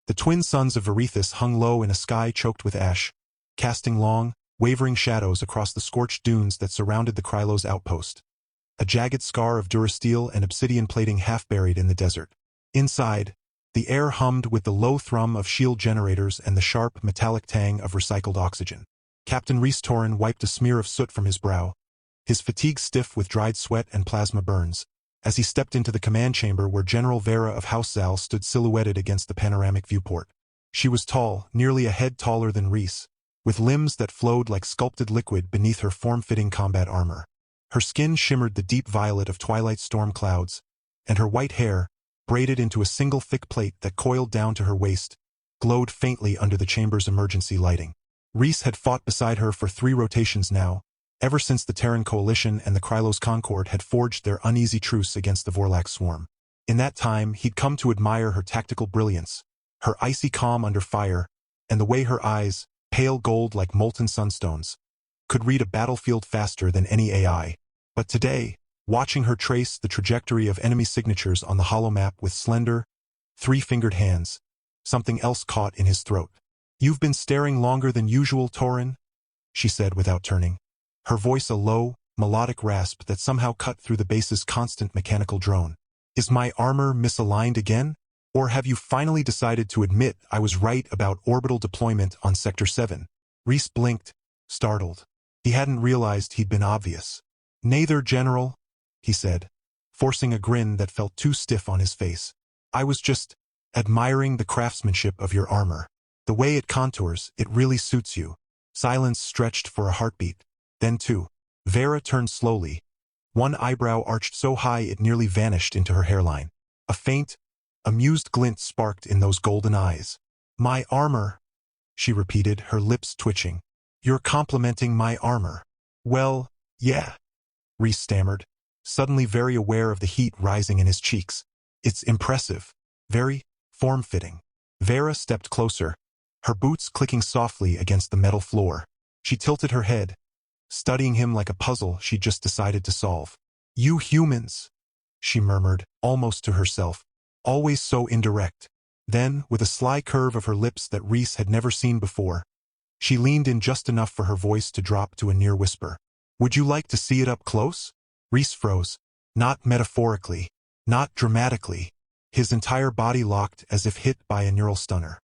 The twin suns of Varethus hung low in a sky choked with ash, casting long, wavering shadows across the scorched dunes that surrounded the Krylos outpost. A jagged scar of durasteel and obsidian plating half buried in the desert. Inside, the air hummed with the low thrum of shield generators and the sharp, metallic tang of recycled oxygen. Captain Rhys Torin wiped a smear of soot from his brow, his fatigue stiff with dried sweat and plasma burns, as he stepped into the command chamber where General Vera of House Zal stood silhouetted against the panoramic viewport. She was tall, nearly a head taller than Rhys, with limbs that flowed like sculpted liquid beneath her form-fitting combat armor. Her skin shimmered the deep violet of twilight storm clouds, and her white hair, braided into a single thick plait that coiled down to her waist, glowed faintly under the chamber's emergency lighting. Rhys had fought beside her for 3 rotations now, ever since the Terran Coalition and the Krylos Concord had forged their uneasy truce against the Vorlax swarm. In that time, he'd come to admire her tactical brilliance, her icy calm under fire, and the way her eyes, pale gold like molten sunstones, could read a battlefield faster than any AI. But today, watching her trace the trajectory of enemy signatures on the holomap with slender, 3-fingered hands, something else caught in his throat. "You've been staring longer than usual, Torin," she said without turning, her voice a low, melodic rasp that somehow cut through the base's constant mechanical drone. "Is my armor misaligned again? Or have you finally decided to admit I was right about orbital deployment on Sector 7? Rhys blinked, startled. He hadn't realized he'd been obvious. "Neither, General," he said, forcing a grin that felt too stiff on his face. "I was just admiring the craftsmanship of your armor. The way it contours, it really suits you." Silence stretched for a heartbeat. Then two. Vera turned slowly. One eyebrow arched so high it nearly vanished into her hairline. A faint, amused glint sparked in those golden eyes. "My armor," she repeated, her lips twitching. "You're complimenting my armor." "Well, yeah," Rhys stammered, suddenly very aware of the heat rising in his cheeks. "It's impressive. Very form-fitting." Vera stepped closer, her boots clicking softly against the metal floor. She tilted her head, studying him like a puzzle she'd just decided to solve. "You humans," she murmured, almost to herself, "always so indirect." Then, with a sly curve of her lips that Rhys had never seen before, she leaned in just enough for her voice to drop to a near whisper. "Would you like to see it up close?" Rhys froze. Not metaphorically, not dramatically. His entire body locked as if hit by a neural stunner.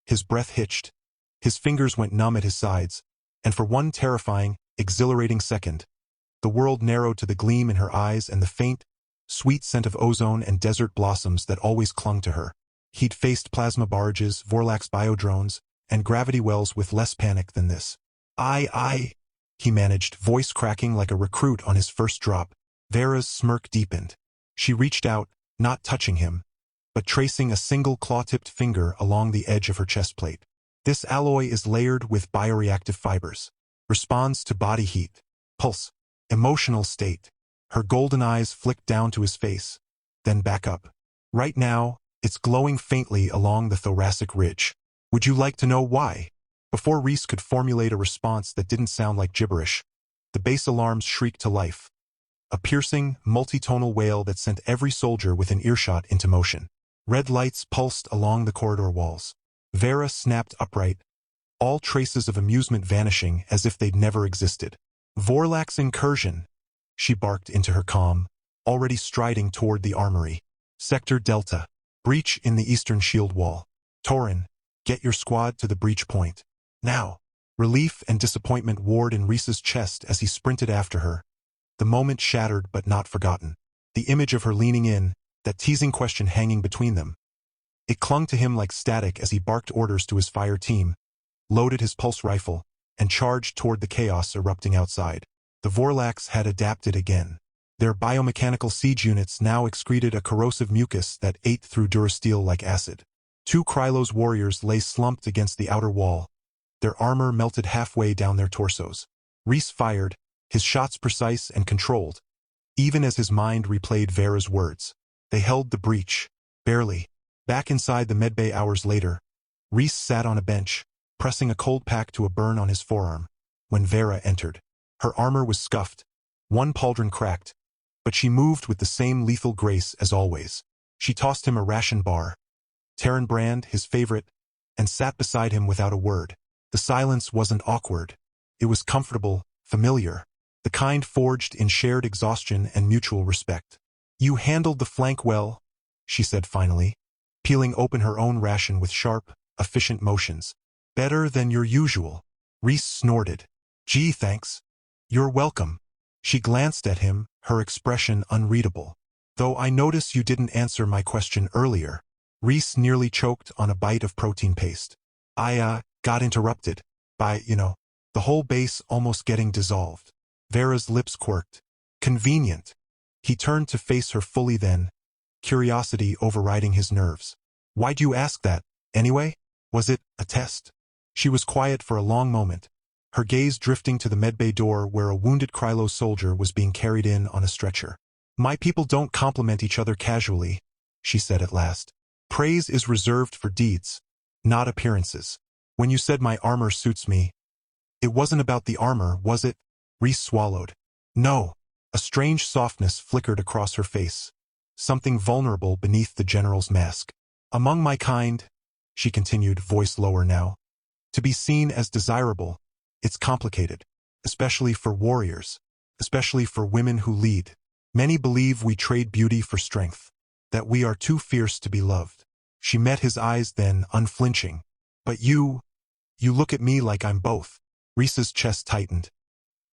His breath hitched. His fingers went numb at his sides, and for one terrifying, exhilarating second, the world narrowed to the gleam in her eyes and the faint, sweet scent of ozone and desert blossoms that always clung to her. He'd faced plasma barrages, Vorlax biodrones, and gravity wells with less panic than this. I, he managed, voice cracking like a recruit on his first drop. Vera's smirk deepened. She reached out, not touching him, but tracing a single claw-tipped finger along the edge of her chest plate. "This alloy is layered with bioreactive fibers. Responds to body heat, pulse, emotional state." Her golden eyes flicked down to his face, then back up. "Right now, it's glowing faintly along the thoracic ridge. Would you like to know why?" Before Rhys could formulate a response that didn't sound like gibberish, the base alarms shrieked to life. A piercing, multitonal wail that sent every soldier within earshot into motion. Red lights pulsed along the corridor walls. Vera snapped upright, all traces of amusement vanishing as if they'd never existed. "Vorlax incursion," she barked into her comm, already striding toward the armory. "Sector Delta. Breach in the eastern shield wall. Torin, get your squad to the breach point. Now." Relief and disappointment warred in Rhys's chest as he sprinted after her. The moment shattered but not forgotten. The image of her leaning in, that teasing question hanging between them. It clung to him like static as he barked orders to his fire team, loaded his pulse rifle, and charged toward the chaos erupting outside. The Vorlax had adapted again. Their biomechanical siege units now excreted a corrosive mucus that ate through durasteel like acid. 2 Krylos warriors lay slumped against the outer wall, their armor melted halfway down their torsos. Rhys fired, his shots precise and controlled, even as his mind replayed Vera's words. They held the breach, barely. Back inside the medbay hours later, Rhys sat on a bench, pressing a cold pack to a burn on his forearm, when Vera entered. Her armor was scuffed, one pauldron cracked, but she moved with the same lethal grace as always. She tossed him a ration bar. Terran brand, his favorite, and sat beside him without a word. The silence wasn't awkward. It was comfortable, familiar, the kind forged in shared exhaustion and mutual respect. "You handled the flank well," she said finally, peeling open her own ration with sharp, efficient motions. "Better than your usual." Rhys snorted. "Gee, thanks. You're welcome." She glanced at him, her expression unreadable. "Though I notice you didn't answer my question earlier." Rhys nearly choked on a bite of protein paste. "I, got interrupted by, the whole base almost getting dissolved." Vera's lips quirked. "Convenient." He turned to face her fully then, curiosity overriding his nerves. "Why'd you ask that, anyway? Was it a test?" She was quiet for a long moment, her gaze drifting to the medbay door where a wounded Krylo soldier was being carried in on a stretcher. "My people don't compliment each other casually," she said at last. "Praise is reserved for deeds, not appearances. When you said my armor suits me, it wasn't about the armor, was it?" Rhys swallowed. "No." A strange softness flickered across her face, something vulnerable beneath the general's mask. "Among my kind," she continued, voice lower now, "to be seen as desirable, it's complicated, especially for warriors, especially for women who lead. Many believe we trade beauty for strength, that we are too fierce to be loved." She met his eyes then, unflinching. "But you look at me like I'm both." Rhys's chest tightened.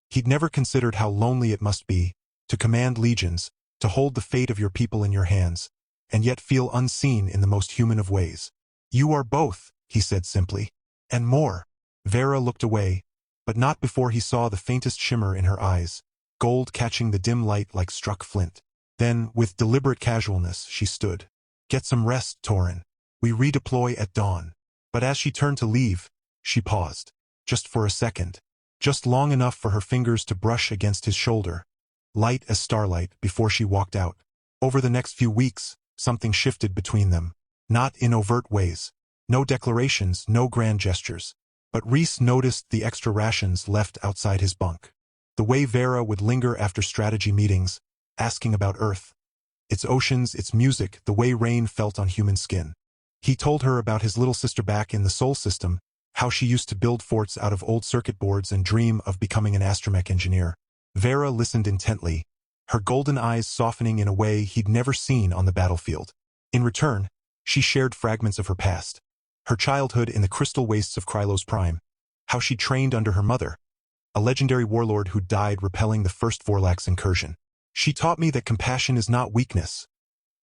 He'd never considered how lonely it must be, to command legions, to hold the fate of your people in your hands, and yet feel unseen in the most human of ways. "You are both," he said simply. "And more." Vera looked away, but not before he saw the faintest shimmer in her eyes, gold catching the dim light like struck flint. Then, with deliberate casualness, she stood. "Get some rest, Torin. We redeploy at dawn." But as she turned to leave, she paused. Just for a second. Just long enough for her fingers to brush against his shoulder, light as starlight, before she walked out. Over the next few weeks, something shifted between them. Not in overt ways. No declarations, no grand gestures. But Rhys noticed the extra rations left outside his bunk. The way Vera would linger after strategy meetings, asking about Earth, its oceans, its music, the way rain felt on human skin. He told her about his little sister back in the Sol system, how she used to build forts out of old circuit boards and dream of becoming an astromech engineer. Vera listened intently, her golden eyes softening in a way he'd never seen on the battlefield. In return, she shared fragments of her past. Her childhood in the crystal wastes of Krylos Prime, how she trained under her mother, a legendary warlord who died repelling the first Vorlax incursion. "She taught me that compassion is not weakness,"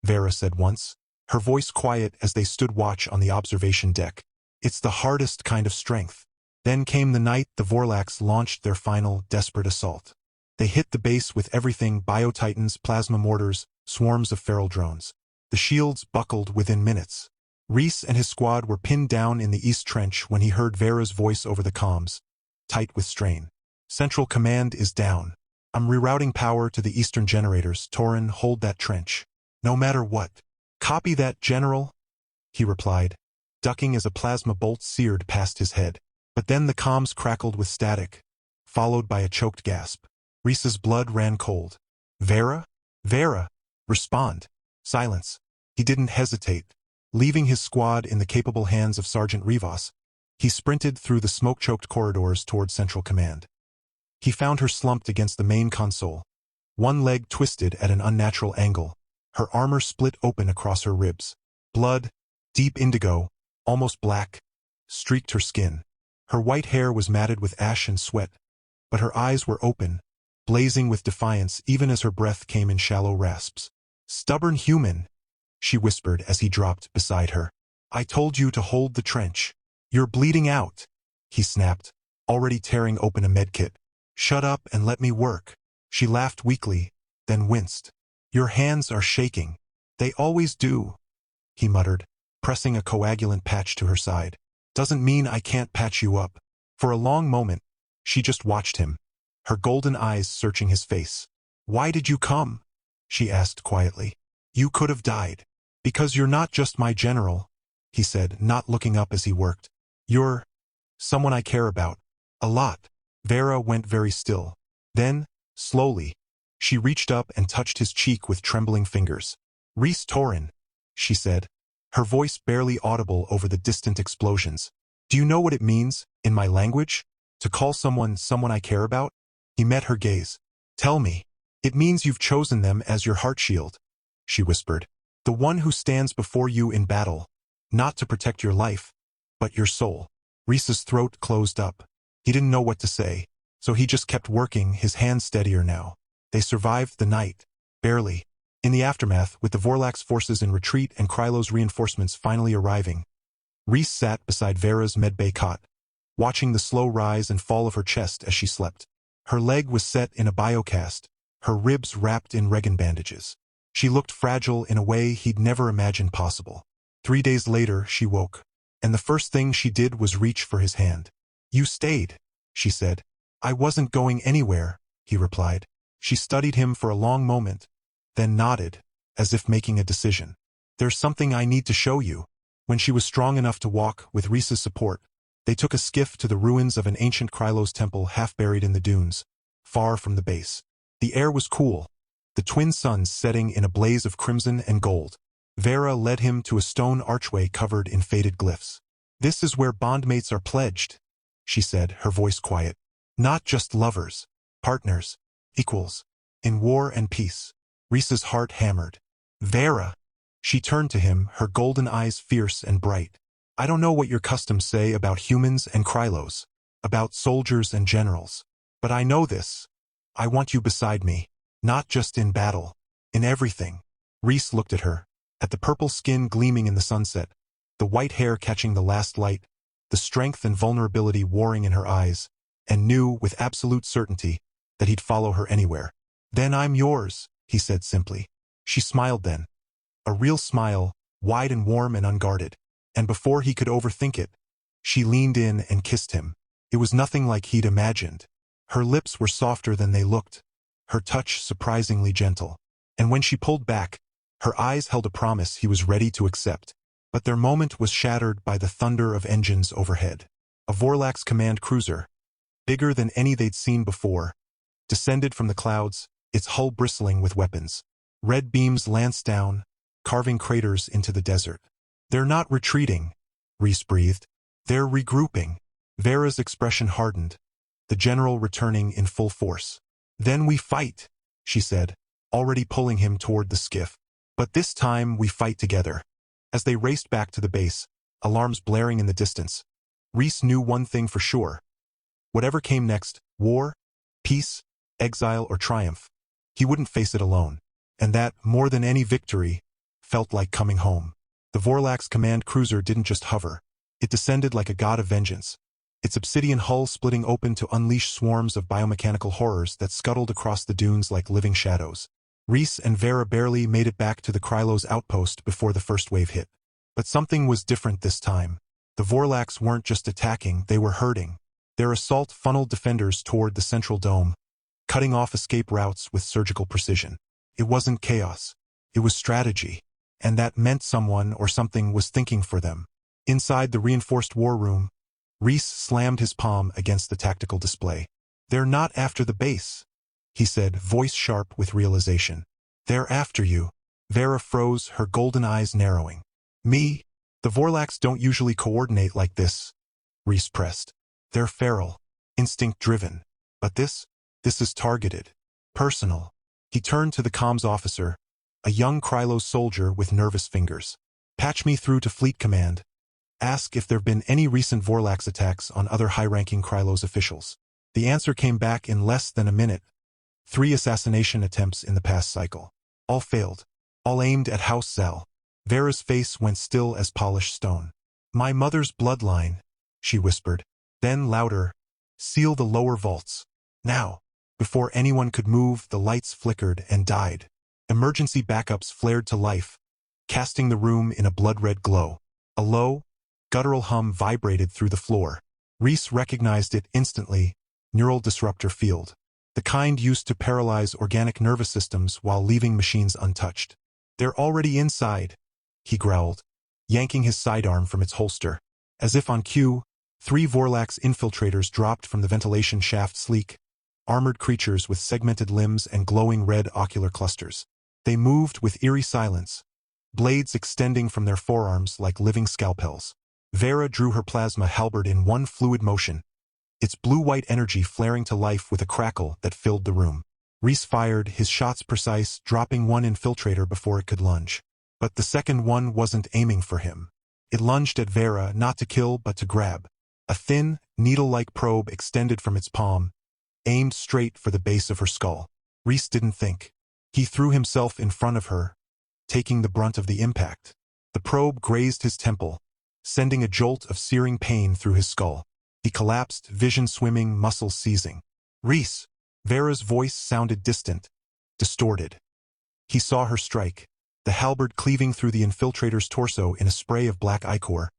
Vera said once, her voice quiet as they stood watch on the observation deck. "It's the hardest kind of strength." Then came the night the Vorlax launched their final, desperate assault. They hit the base with everything: biotitans, plasma mortars, swarms of feral drones. The shields buckled within minutes. Rhys and his squad were pinned down in the East Trench when he heard Vera's voice over the comms, tight with strain. "Central Command is down. I'm rerouting power to the eastern generators. Torin, hold that trench. No matter what." "Copy that, General," he replied, ducking as a plasma bolt seared past his head. But then the comms crackled with static, followed by a choked gasp. Rhys's blood ran cold. "Vera? Vera! Respond." Silence. He didn't hesitate. Leaving his squad in the capable hands of Sergeant Rivas, he sprinted through the smoke-choked corridors toward Central Command. He found her slumped against the main console, one leg twisted at an unnatural angle, her armor split open across her ribs. Blood, deep indigo, almost black, streaked her skin. Her white hair was matted with ash and sweat, but her eyes were open, blazing with defiance even as her breath came in shallow rasps. "Stubborn human," she whispered as he dropped beside her. "I told you to hold the trench. You're bleeding out," he snapped, already tearing open a medkit. "Shut up and let me work." She laughed weakly, then winced. "Your hands are shaking." "They always do," he muttered, pressing a coagulant patch to her side. "Doesn't mean I can't patch you up." For a long moment, she just watched him, her golden eyes searching his face. "Why did you come?" she asked quietly. "You could have died." "Because you're not just my general," he said, not looking up as he worked. "You're someone I care about. A lot." Vera went very still. Then, slowly, she reached up and touched his cheek with trembling fingers. "Rhys Torin," she said, her voice barely audible over the distant explosions. "Do you know what it means, in my language, to call someone I care about?" He met her gaze. "Tell me." "It means you've chosen them as your heart shield," she whispered. "The one who stands before you in battle, not to protect your life, but your soul." Rhys's throat closed up. He didn't know what to say, so he just kept working, his hands steadier now. They survived the night. Barely. In the aftermath, with the Vorlax forces in retreat and Krylo's reinforcements finally arriving, Rhys sat beside Vera's medbay cot, watching the slow rise and fall of her chest as she slept. Her leg was set in a biocast, her ribs wrapped in Regan bandages. She looked fragile in a way he'd never imagined possible. 3 days later, she woke, and the first thing she did was reach for his hand. "You stayed," she said. "I wasn't going anywhere," he replied. She studied him for a long moment, then nodded, as if making a decision. "There's something I need to show you." When she was strong enough to walk, with Rhys's support, they took a skiff to the ruins of an ancient Krylos temple half buried in the dunes, far from the base. The air was cool, the twin suns setting in a blaze of crimson and gold. Vera led him to a stone archway covered in faded glyphs. "This is where bondmates are pledged," she said, her voice quiet. "Not just lovers, partners, equals, in war and peace." Rhys's heart hammered. "Vera!" She turned to him, her golden eyes fierce and bright. "I don't know what your customs say about humans and Krylos, about soldiers and generals. But I know this. I want you beside me, not just in battle, in everything." Rhys looked at her, at the purple skin gleaming in the sunset, the white hair catching the last light, the strength and vulnerability warring in her eyes, and knew with absolute certainty that he'd follow her anywhere. "Then I'm yours," he said simply. She smiled then. A real smile, wide and warm and unguarded. And before he could overthink it, she leaned in and kissed him. It was nothing like he'd imagined. Her lips were softer than they looked, her touch surprisingly gentle. And when she pulled back, her eyes held a promise he was ready to accept. But their moment was shattered by the thunder of engines overhead. A Vorlax command cruiser, bigger than any they'd seen before, descended from the clouds, its hull bristling with weapons. Red beams lanced down, carving craters into the desert. "They're not retreating," Rhys breathed. "They're regrouping." Vera's expression hardened, the general returning in full force. "Then we fight," she said, already pulling him toward the skiff. "But this time we fight together." As they raced back to the base, alarms blaring in the distance, Rhys knew one thing for sure. Whatever came next, war, peace, exile, or triumph, he wouldn't face it alone. And that, more than any victory, felt like coming home. The Vorlax command cruiser didn't just hover. It descended like a god of vengeance, its obsidian hull splitting open to unleash swarms of biomechanical horrors that scuttled across the dunes like living shadows. Rhys and Vera barely made it back to the Krylos outpost before the first wave hit. But something was different this time. The Vorlax weren't just attacking, they were herding. Their assault funneled defenders toward the central dome, cutting off escape routes with surgical precision. It wasn't chaos. It was strategy. And that meant someone or something was thinking for them. Inside the reinforced war room, Rhys slammed his palm against the tactical display. "They're not after the base," he said, voice sharp with realization. "They're after you." Vera froze, her golden eyes narrowing. "Me? The Vorlax don't usually coordinate like this," Rhys pressed. "They're feral, instinct-driven. But this is targeted, personal." He turned to the comms officer, a young Krylos soldier with nervous fingers. "Patch me through to Fleet Command. Ask if there've been any recent Vorlax attacks on other high-ranking Krylos officials." The answer came back in less than a minute. 3 assassination attempts in the past cycle. All failed. All aimed at House Zal. Vera's face went still as polished stone. "My mother's bloodline," she whispered. Then louder, "Seal the lower vaults. Now." Before anyone could move, the lights flickered and died. Emergency backups flared to life, casting the room in a blood-red glow. A low, guttural hum vibrated through the floor. Rhys recognized it instantly. Neural disruptor field. The kind used to paralyze organic nervous systems while leaving machines untouched. "They're already inside," he growled, yanking his sidearm from its holster. As if on cue, 3 Vorlax infiltrators dropped from the ventilation shaft, sleek, armored creatures with segmented limbs and glowing red ocular clusters. They moved with eerie silence, blades extending from their forearms like living scalpels. Vera drew her plasma halberd in one fluid motion, its blue-white energy flaring to life with a crackle that filled the room. Rhys fired, his shots precise, dropping one infiltrator before it could lunge. But the second one wasn't aiming for him. It lunged at Vera, not to kill but to grab. A thin, needle-like probe extended from its palm, aimed straight for the base of her skull. Rhys didn't think. He threw himself in front of her, taking the brunt of the impact. The probe grazed his temple, sending a jolt of searing pain through his skull. He collapsed, vision swimming, muscles seizing. "Rhys!" Vera's voice sounded distant, distorted. He saw her strike, the halberd cleaving through the infiltrator's torso in a spray of black ichor,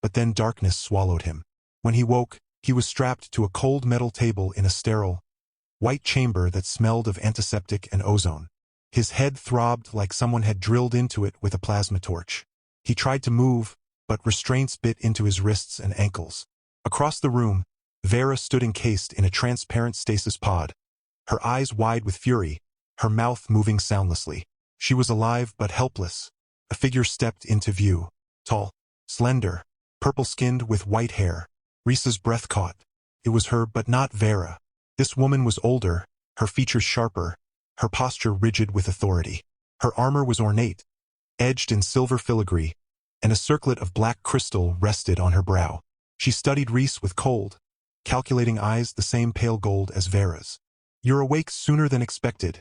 but then darkness swallowed him. When he woke, he was strapped to a cold metal table in a sterile, white chamber that smelled of antiseptic and ozone. His head throbbed like someone had drilled into it with a plasma torch. He tried to move, but restraints bit into his wrists and ankles. Across the room, Vera stood encased in a transparent stasis pod, her eyes wide with fury, her mouth moving soundlessly. She was alive but helpless. A figure stepped into view, tall, slender, purple-skinned with white hair. Rhys's breath caught. It was her, but not Vera. This woman was older, her features sharper, her posture rigid with authority. Her armor was ornate, edged in silver filigree, and a circlet of black crystal rested on her brow. She studied Rhys with cold, calculating eyes the same pale gold as Vera's. "You're awake sooner than expected,"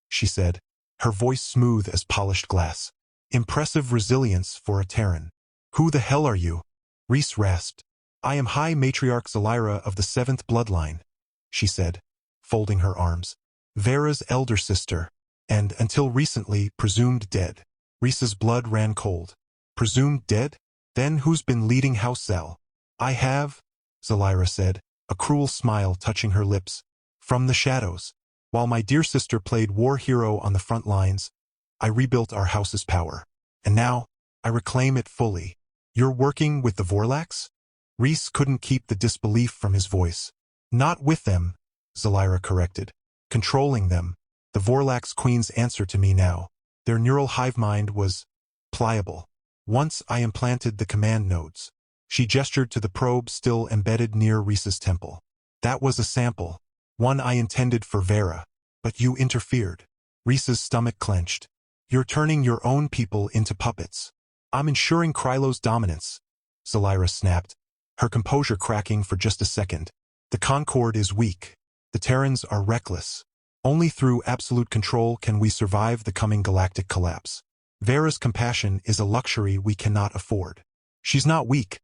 she said, her voice smooth as polished glass. "Impressive resilience for a Terran." "Who the hell are you?" Rhys rasped. "I am High Matriarch Zelira of the 7th Bloodline," she said, folding her arms. "Vera's elder sister, and, until recently, presumed dead." Rhys's blood ran cold. "Presumed dead? Then who's been leading House Zal?" "I have," Zelira said, a cruel smile touching her lips. "From the shadows. While my dear sister played war hero on the front lines, I rebuilt our house's power. And now, I reclaim it fully." "You're working with the Vorlax?" Rhys couldn't keep the disbelief from his voice. "Not with them," Zelira corrected. "Controlling them. The Vorlax Queens answer to me now. Their neural hive mind was pliable. Once I implanted the command nodes." She gestured to the probe still embedded near Rhys's temple. "That was a sample. One I intended for Vera. But you interfered." Rhys's stomach clenched. "You're turning your own people into puppets." "I'm ensuring Krylo's dominance," Zelira snapped, her composure cracking for just a second. "The Concord is weak. The Terrans are reckless. Only through absolute control can we survive the coming galactic collapse. Vera's compassion is a luxury we cannot afford." "She's not weak,"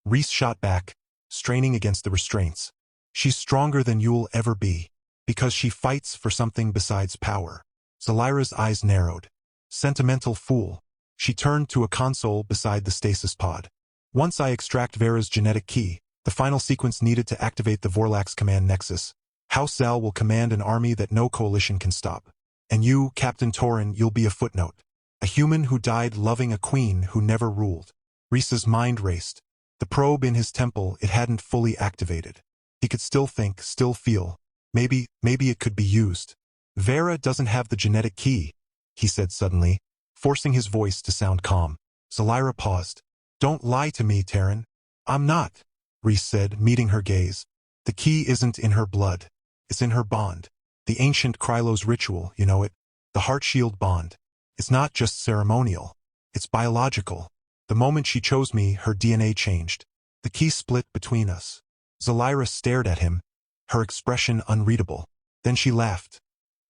Rhys shot back, straining against the restraints. "She's stronger than you'll ever be, because she fights for something besides power." Zelira's eyes narrowed. "Sentimental fool." She turned to a console beside the stasis pod. "Once I extract Vera's genetic key, the final sequence needed to activate the Vorlax command nexus, House Zal will command an army that no coalition can stop. And you, Captain Torin, you'll be a footnote. A human who died loving a queen who never ruled." Rhys's mind raced. The probe in his temple, it hadn't fully activated. He could still think, still feel. Maybe it could be used. "Vera doesn't have the genetic key," he said suddenly, forcing his voice to sound calm. Zelira paused. "Don't lie to me, Terran." "I'm not," Rhys said, meeting her gaze. "The key isn't in her blood. It's in her bond. The ancient Krylos ritual, you know it. The heart shield bond. It's not just ceremonial. It's biological. The moment she chose me, her DNA changed. The key split between us." Zelira stared at him, her expression unreadable. Then she laughed.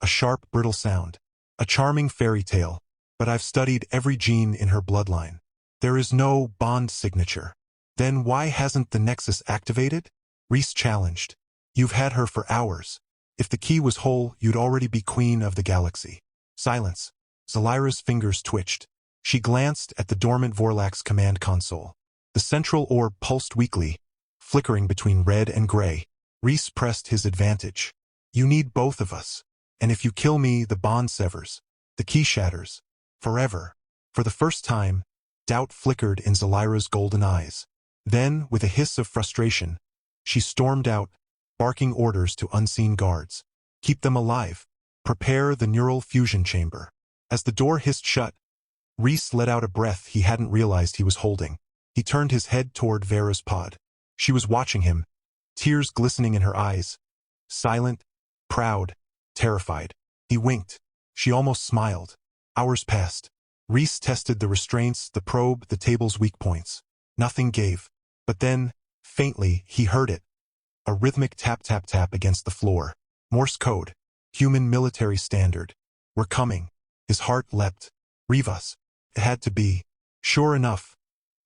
A sharp, brittle sound. "A charming fairy tale, but I've studied every gene in her bloodline. There is no bond signature." "Then why hasn't the Nexus activated?" Rhys challenged. "You've had her for hours. If the key was whole, you'd already be queen of the galaxy." Silence. Zelira's fingers twitched. She glanced at the dormant Vorlax command console. The central orb pulsed weakly, flickering between red and gray. Rhys pressed his advantage. "You need both of us. And if you kill me, the bond severs. The key shatters. Forever." For the first time, doubt flickered in Zelira's golden eyes. Then, with a hiss of frustration, she stormed out, barking orders to unseen guards. "Keep them alive. Prepare the neural fusion chamber." As the door hissed shut, Reese let out a breath he hadn't realized he was holding. He turned his head toward Vera's pod. She was watching him, tears glistening in her eyes. Silent, proud, terrified. He winked. She almost smiled. Hours passed. Reese tested the restraints, the probe, the table's weak points. Nothing gave. But then, faintly, he heard it. A rhythmic tap-tap-tap against the floor. Morse code. Human military standard. We're coming. His heart leapt. Rivas. It had to be. Sure enough.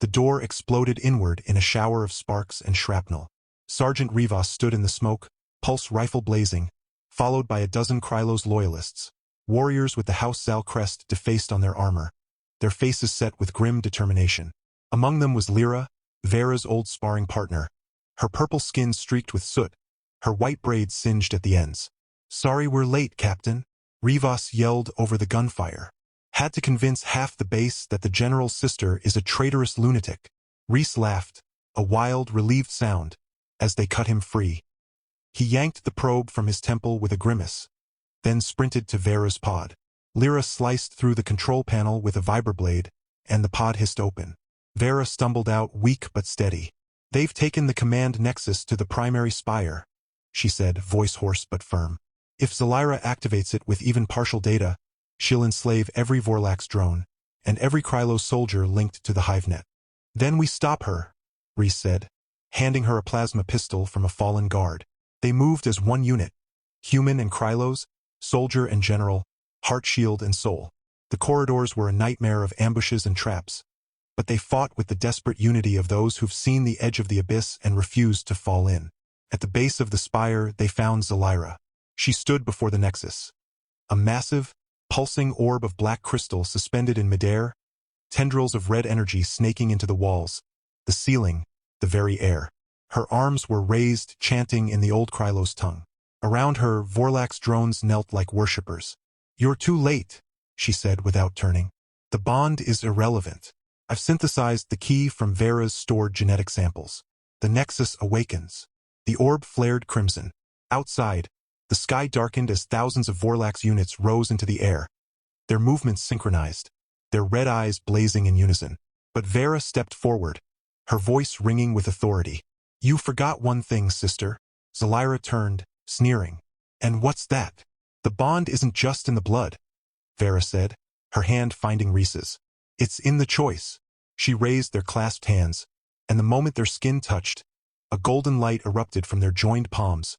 The door exploded inward in a shower of sparks and shrapnel. Sergeant Rivas stood in the smoke, pulse rifle blazing, followed by a dozen Krylos loyalists. Warriors with the House Zal crest defaced on their armor, their faces set with grim determination. Among them was Lyra, Vera's old sparring partner, her purple skin streaked with soot, her white braids singed at the ends. "Sorry we're late, Captain," Rivas yelled over the gunfire. "Had to convince half the base that the general's sister is a traitorous lunatic." Reese laughed, a wild, relieved sound, as they cut him free. He yanked the probe from his temple with a grimace, then sprinted to Vera's pod. Lyra sliced through the control panel with a vibroblade, and the pod hissed open. Vera stumbled out, weak but steady. "They've taken the command nexus to the primary spire," she said, voice hoarse but firm. "If Zalira activates it with even partial data, she'll enslave every Vorlax drone, and every Krylos soldier linked to the HiveNet. Then we stop her," Reese said, handing her a plasma pistol from a fallen guard. They moved as one unit, human and Krylos, soldier and general, heart shield and soul. The corridors were a nightmare of ambushes and traps, but they fought with the desperate unity of those who've seen the edge of the abyss and refused to fall in. At the base of the spire, they found Zalira. She stood before the nexus. A massive, pulsing orb of black crystal suspended in midair, tendrils of red energy snaking into the walls, the ceiling, the very air. Her arms were raised, chanting in the old Krylos tongue. Around her, Vorlax drones knelt like worshippers. "You're too late," she said without turning. "The bond is irrelevant. I've synthesized the key from Vera's stored genetic samples. The nexus awakens." The orb flared crimson. Outside, the sky darkened as thousands of Vorlax units rose into the air, their movements synchronized, their red eyes blazing in unison. But Vera stepped forward, her voice ringing with authority. "You forgot one thing, sister." Zalira turned, sneering. "And what's that?" "The bond isn't just in the blood," Vera said, her hand finding Reese's. "It's in the choice." She raised their clasped hands, and the moment their skin touched, a golden light erupted from their joined palms,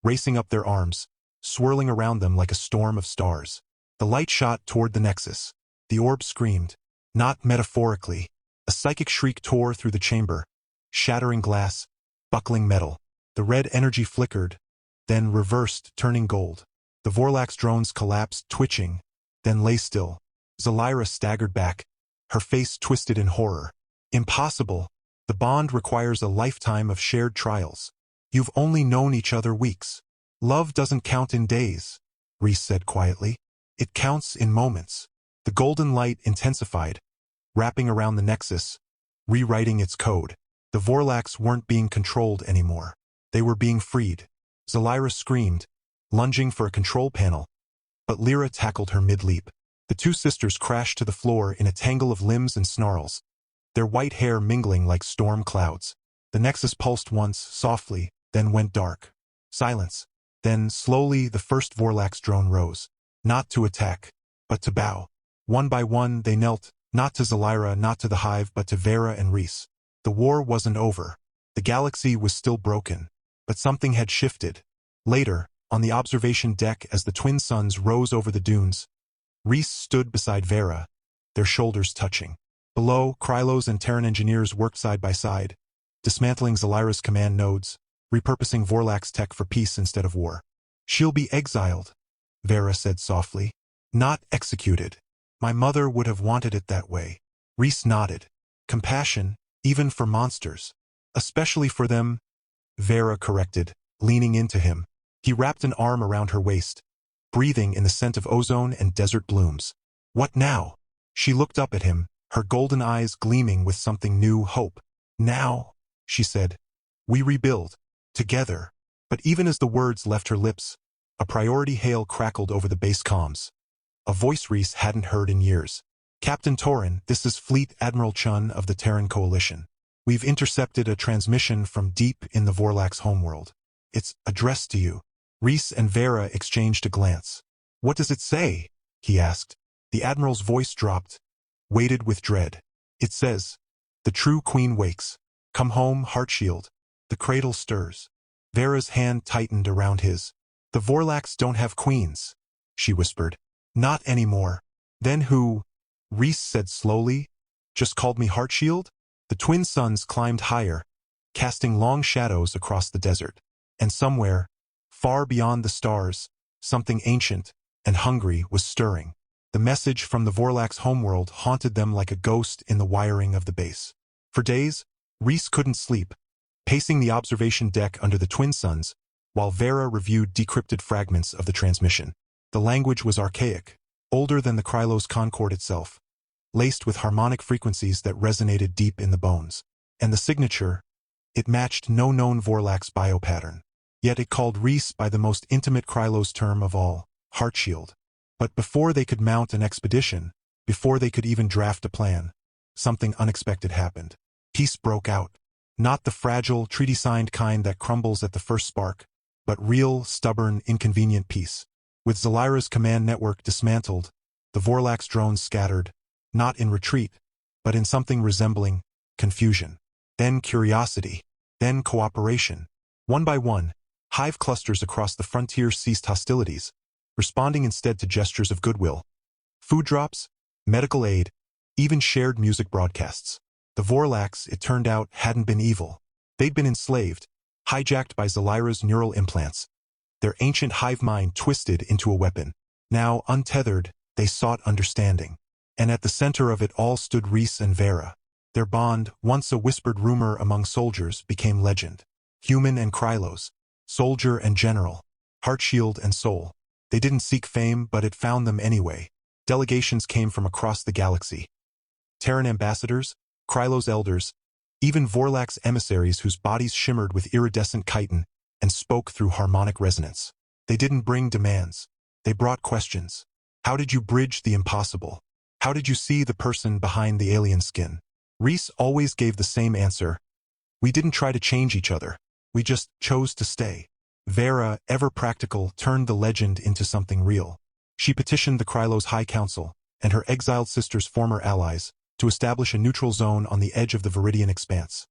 racing up their arms, swirling around them like a storm of stars. The light shot toward the nexus. The orb screamed, not metaphorically. A psychic shriek tore through the chamber, shattering glass, buckling metal. The red energy flickered, then reversed, turning gold. The Vorlax drones collapsed, twitching, then lay still. Zalira staggered back, her face twisted in horror. "Impossible. The bond requires a lifetime of shared trials. You've only known each other weeks. Love doesn't count in days," Reese said quietly. "It counts in moments." The golden light intensified, wrapping around the nexus, rewriting its code. The Vorlax weren't being controlled anymore. They were being freed. Zalira screamed, lunging for a control panel, but Lyra tackled her mid-leap. The two sisters crashed to the floor in a tangle of limbs and snarls, their white hair mingling like storm clouds. The nexus pulsed once, softly, then went dark. Silence. Then, slowly, the first Vorlax drone rose. Not to attack, but to bow. One by one, they knelt, not to Zalira, not to the Hive, but to Vera and Reese. The war wasn't over. The galaxy was still broken. But something had shifted. Later, on the observation deck as the twin suns rose over the dunes, Reese stood beside Vera, their shoulders touching. Below, Krylos and Terran engineers worked side by side, dismantling Zalira's command nodes, repurposing Vorlax tech for peace instead of war. "She'll be exiled," Vera said softly. "Not executed. My mother would have wanted it that way." Reese nodded. "Compassion, even for monsters. Especially for them," Vera corrected, leaning into him. He wrapped an arm around her waist, breathing in the scent of ozone and desert blooms. "What now?" She looked up at him, her golden eyes gleaming with something new, hope. "Now," she said, "we rebuild. Together." But even as the words left her lips, a priority hail crackled over the base comms. A voice Reese hadn't heard in years. Captain Torin, this is Fleet Admiral Chun of the Terran Coalition. We've intercepted a transmission from deep in the Vorlax homeworld. It's addressed to you. Rhys and Vera exchanged a glance. What does it say? He asked. The Admiral's voice dropped, weighted with dread. It says, the true queen wakes. Come home, Heartshield. The cradle stirs. Vera's hand tightened around his. The Vorlax don't have queens, she whispered. Not anymore. Then who? Rhys said slowly. Just called me Heartshield? The twin suns climbed higher, casting long shadows across the desert. And somewhere, far beyond the stars, something ancient and hungry was stirring. The message from the Vorlax homeworld haunted them like a ghost in the wiring of the base. For days, Rhys couldn't sleep, pacing the observation deck under the twin suns, while Vera reviewed decrypted fragments of the transmission. The language was archaic, older than the Krylos Concord itself, laced with harmonic frequencies that resonated deep in the bones. And the signature, it matched no known Vorlax biopattern. Yet it called Rhys by the most intimate Krylos term of all, Heartshield. But before they could mount an expedition, before they could even draft a plan, something unexpected happened. Peace broke out. Not the fragile, treaty-signed kind that crumbles at the first spark, but real, stubborn, inconvenient peace. With Zelira's command network dismantled, the Vorlax drones scattered, not in retreat, but in something resembling confusion. Then curiosity. Then cooperation. One by one, hive clusters across the frontier ceased hostilities, responding instead to gestures of goodwill. Food drops, medical aid, even shared music broadcasts. The Vorlax, it turned out, hadn't been evil. They'd been enslaved, hijacked by Zelira's neural implants. Their ancient hive mind twisted into a weapon. Now, untethered, they sought understanding. And at the center of it all stood Rhys and Vera. Their bond, once a whispered rumor among soldiers, became legend. Human and Krylos, soldier and general, Heartshield and soul. They didn't seek fame, but it found them anyway. Delegations came from across the galaxy. Terran ambassadors, Krylos elders, even Vorlax emissaries whose bodies shimmered with iridescent chitin and spoke through harmonic resonance. They didn't bring demands. They brought questions. How did you bridge the impossible? How did you see the person behind the alien skin? Rhys always gave the same answer. We didn't try to change each other. We just chose to stay. Vera, ever practical, turned the legend into something real. She petitioned the Krylos High Council and her exiled sister's former allies to establish a neutral zone on the edge of the Viridian expanse.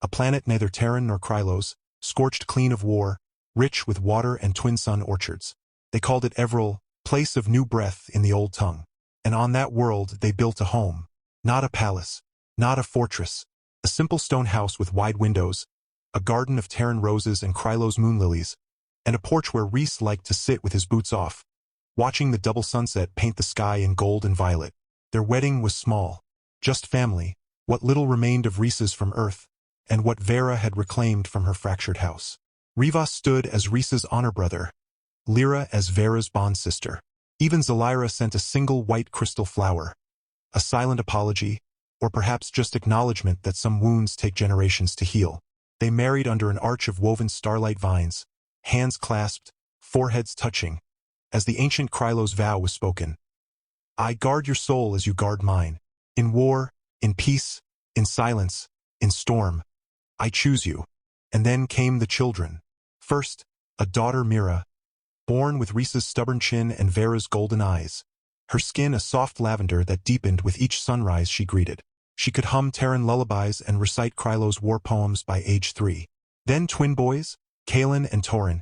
A planet neither Terran nor Krylos, scorched clean of war, rich with water and twin sun orchards. They called it Everil, place of new breath in the old tongue. And on that world they built a home. Not a palace, not a fortress, a simple stone house with wide windows, a garden of Terran roses and Krylos moon lilies, and a porch where Rhys liked to sit with his boots off, watching the double sunset paint the sky in gold and violet. Their wedding was small, just family, what little remained of Rhys's from Earth, and what Vera had reclaimed from her fractured house. Rivas stood as Rhys's honor brother, Lyra as Vera's bond sister. Even Zelira sent a single white crystal flower, a silent apology, or perhaps just acknowledgement that some wounds take generations to heal. They married under an arch of woven starlight vines, hands clasped, foreheads touching, as the ancient Krylos vow was spoken. I guard your soul as you guard mine. In war, in peace, in silence, in storm. I choose you. And then came the children. First, a daughter Mira, born with Rhys's stubborn chin and Vera's golden eyes. Her skin a soft lavender that deepened with each sunrise she greeted. She could hum Terran lullabies and recite Krylos war poems by age 3. Then twin boys, Kalen and Torin,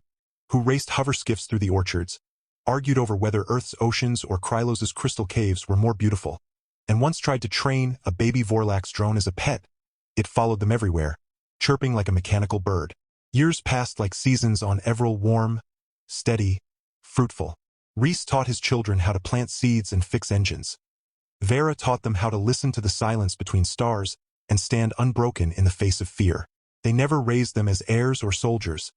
who raced hover skiffs through the orchards, argued over whether Earth's oceans or Krylos's crystal caves were more beautiful, and once tried to train a baby Vorlax drone as a pet. It followed them everywhere, chirping like a mechanical bird. Years passed like seasons on Everil, warm, steady, fruitful. Rhys taught his children how to plant seeds and fix engines. Vera taught them how to listen to the silence between stars and stand unbroken in the face of fear. They never raised them as heirs or soldiers,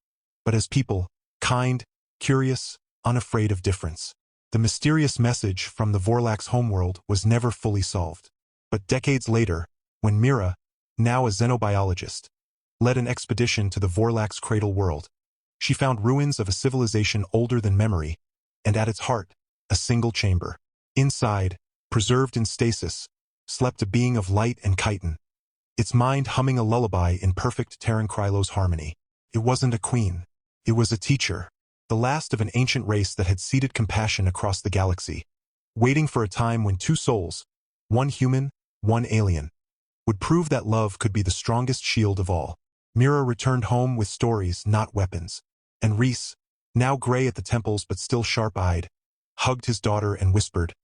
but as people, kind, curious, unafraid of difference. The mysterious message from the Vorlax homeworld was never fully solved. But decades later, when Mira, now a xenobiologist, led an expedition to the Vorlax cradle world, she found ruins of a civilization older than memory, and at its heart, a single chamber. Inside, preserved in stasis, slept a being of light and chitin, its mind humming a lullaby in perfect Terran Krylos harmony. It wasn't a queen. It was a teacher, the last of an ancient race that had seeded compassion across the galaxy, waiting for a time when two souls, one human, one alien, would prove that love could be the strongest shield of all. Mira returned home with stories, not weapons, and Reese, now gray at the temples but still sharp-eyed, hugged his daughter and whispered,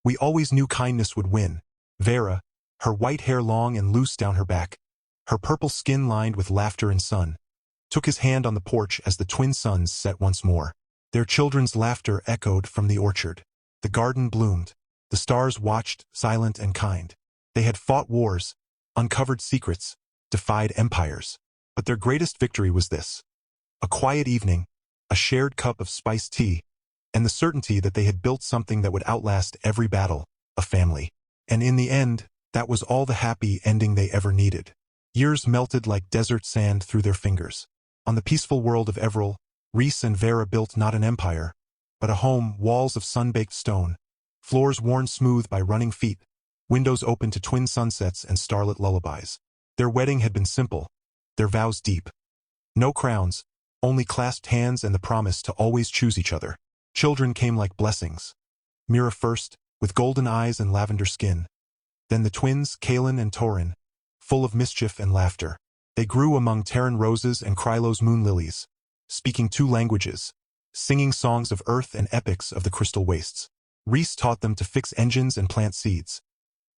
"We always knew kindness would win." Vera, her white hair long and loose down her back, her purple skin lined with laughter and sun, took his hand on the porch as the twin suns set once more. Their children's laughter echoed from the orchard. The garden bloomed. The stars watched, silent and kind. They had fought wars, uncovered secrets, defied empires. But their greatest victory was this: a quiet evening, a shared cup of spiced tea, and the certainty that they had built something that would outlast every battle, a family. And in the end, that was all the happy ending they ever needed. Years melted like desert sand through their fingers. On the peaceful world of Everil, Reese and Vera built not an empire, but a home, walls of sun-baked stone, floors worn smooth by running feet, windows open to twin sunsets and starlit lullabies. Their wedding had been simple, their vows deep. No crowns, only clasped hands and the promise to always choose each other. Children came like blessings. Mira first, with golden eyes and lavender skin. Then the twins, Kalen and Torin, full of mischief and laughter. They grew among Terran roses and Krylos moon lilies, speaking two languages, singing songs of earth and epics of the crystal wastes. Reese taught them to fix engines and plant seeds.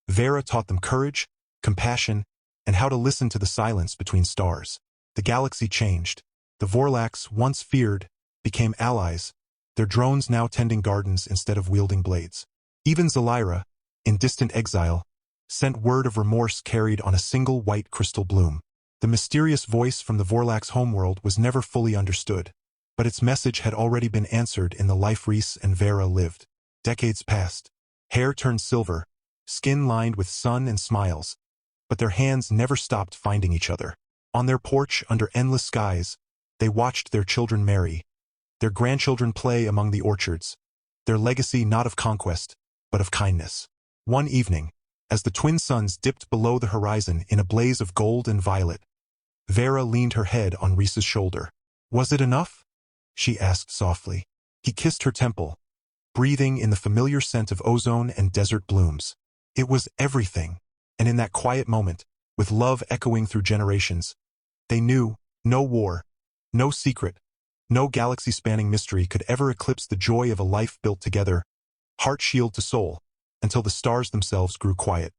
Vera taught them courage, compassion, and how to listen to the silence between stars. The galaxy changed. The Vorlax, once feared, became allies, their drones now tending gardens instead of wielding blades. Even Zelira, in distant exile, sent word of remorse carried on a single white crystal bloom. The mysterious voice from the Vorlax homeworld was never fully understood, but its message had already been answered in the life Reese and Vera lived. Decades passed. Hair turned silver, skin lined with sun and smiles, but their hands never stopped finding each other. On their porch, under endless skies, they watched their children marry, their grandchildren play among the orchards, their legacy not of conquest, but of kindness. One evening, as the twin suns dipped below the horizon in a blaze of gold and violet, Vera leaned her head on Reese's shoulder. "Was it enough?" she asked softly. He kissed her temple, breathing in the familiar scent of ozone and desert blooms. It was everything, and in that quiet moment, with love echoing through generations, they knew no war, no secret, no galaxy-spanning mystery could ever eclipse the joy of a life built together, heart shield to soul, until the stars themselves grew quiet.